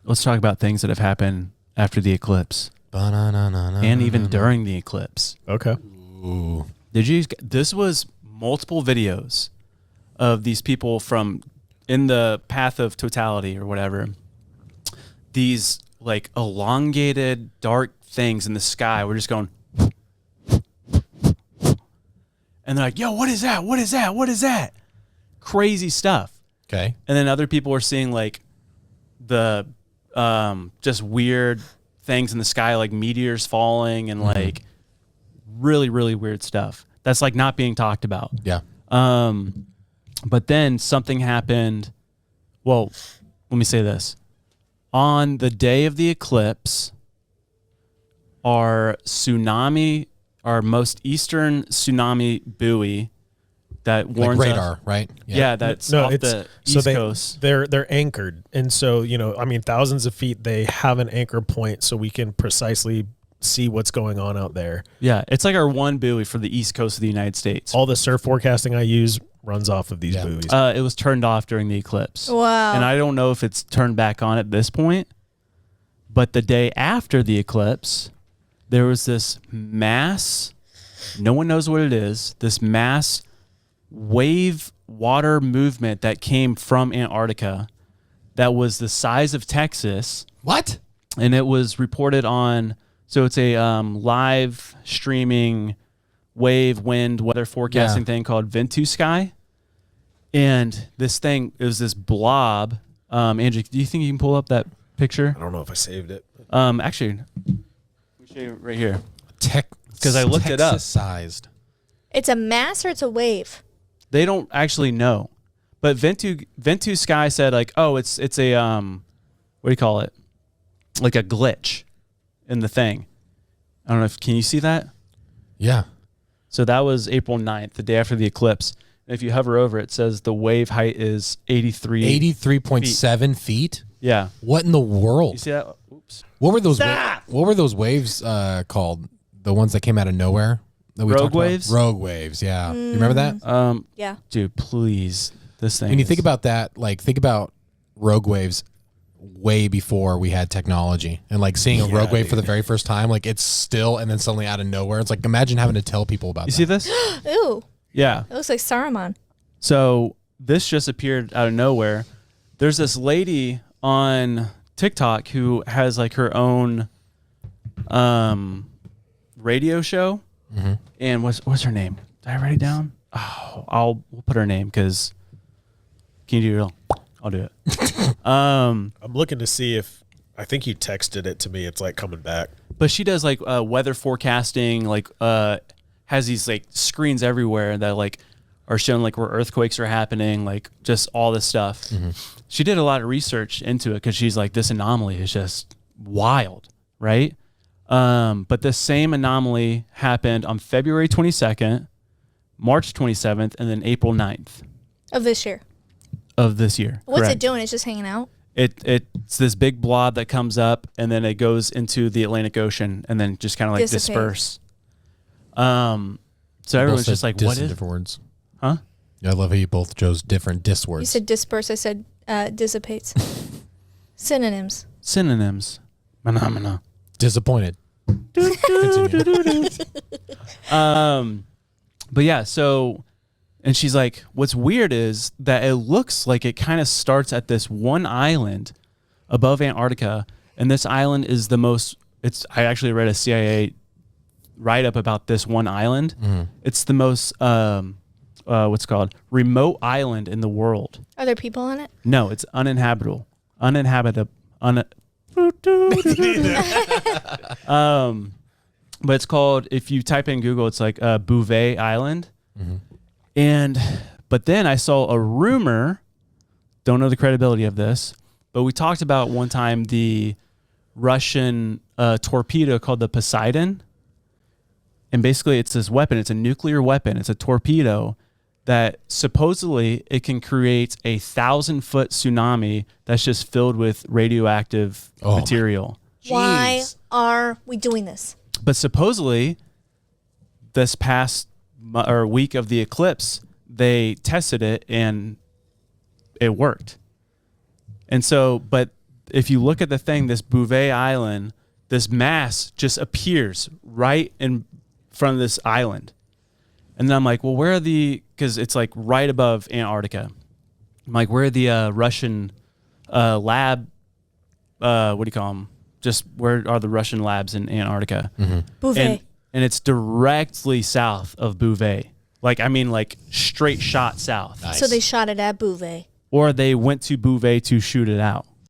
let's talk about things that have happened after the eclipse and even during the eclipse. Okay. Ooh. This was multiple videos of these people from in the path of totality or whatever. These like elongated dark things in the sky were just going, and they're like, yo, what is that? What is that? What is that? Crazy stuff. Okay. And then other people were seeing like the just weird things in the sky, like meteors falling and like really, really weird stuff. That's like not being talked about. Yeah. But then something happened. Well, let me say this. On the day of the eclipse, our most eastern tsunami buoy that warns like radar, us, right? Yeah, that's off the East Coast. They're anchored, and so thousands of feet. They have an anchor point, so we can precisely see what's going on out there. Yeah, it's like our one buoy for the East Coast of the United States. All the surf forecasting I use runs off of these buoys. It was turned off during the eclipse. Wow. And I don't know if it's turned back on at this point, but the day after the eclipse, there was this mass, no one knows what it is, this mass wave water movement that came from Antarctica that was the size of Texas. What? And it was reported on, so it's a live streaming wave, wind, weather forecasting thing called Ventusky. And this thing, it was this blob. Andrew, do you think you can pull up that picture? I don't know if I saved it. Actually, let me show you right here. Because I looked it up. Texas-sized. It's a mass or it's a wave? They don't actually know. But Ventusky said like, oh, it's a what do you call it? Like a glitch in the thing. I don't know if can you see that? Yeah. So that was April 9th, the day after the eclipse. And if you hover over it, says the wave height is 83.7 feet. Yeah. What in the world? You see that? Oops. What were those? What were those waves called? The ones that came out of nowhere. That we Rogue talked about? waves? Rogue waves. Yeah. You remember that? Yeah. Dude, please. This thing. When you think about that, like think about rogue waves way before we had technology, and like seeing a rogue wave for the very first time, like it's still and then suddenly out of nowhere. It's like imagine having to tell people about. You see this? Ooh. Yeah. It looks like Saruman. So this just appeared out of nowhere. There's this lady on TikTok who has like her own radio show. Mm-hmm. And what's her name? Did I write it down? Oh, we'll put her name because can you do it? I'll do it. I'm looking to see if I think you texted it to me. It's like coming back. But she does like weather forecasting, like has these like screens everywhere that like are showing like where earthquakes are happening, like just all this stuff. Mm-hmm. She did a lot of research into it because she's like, this anomaly is just wild, right? But the same anomaly happened on February 22nd, March 27th, and then April 9th. Of this year. Of this year. What's Correct. it doing? It's just hanging out? It's this big blob that comes up and then it goes into the Atlantic Ocean and then just kind of like disperse. So everyone's just like, what is different words? Huh? Yeah, I love how you both chose different dis words. You said disperse. I said dissipates. Synonyms. Synonyms. Phenomena. Disappointed. But yeah, so, and she's like, what's weird is that it looks like it kind of starts at this one island above Antarctica, and this island is the most, I actually read a CIA write-up about this one island. Mm. It's the most, what's it called? Remote island in the world. Are there people on it? No, it's uninhabitable. But it's called, if you type in Google, it's like Bouvet Island. Mm-hmm. But then I saw a rumor, don't know the credibility of this, but we talked about one time the Russian torpedo called the Poseidon. And basically it's this weapon, it's a nuclear weapon, it's a torpedo that supposedly it can create 1,000-foot tsunami that's just filled with radioactive material. Why are we doing this? But supposedly, this past week of the eclipse, they tested it and it worked. And so, but if you look at the thing, this Bouvet Island, this mass just appears right in front of this island. And then I'm like, well, where are because it's like right above Antarctica. I'm like, where are the Russian lab, what do you call them? Just where are the Russian labs in Antarctica? Bouvet. And it's directly south of Bouvet. Like, I mean, like straight shot south. So they shot it at Bouvet. Or they went to Bouvet to shoot it out.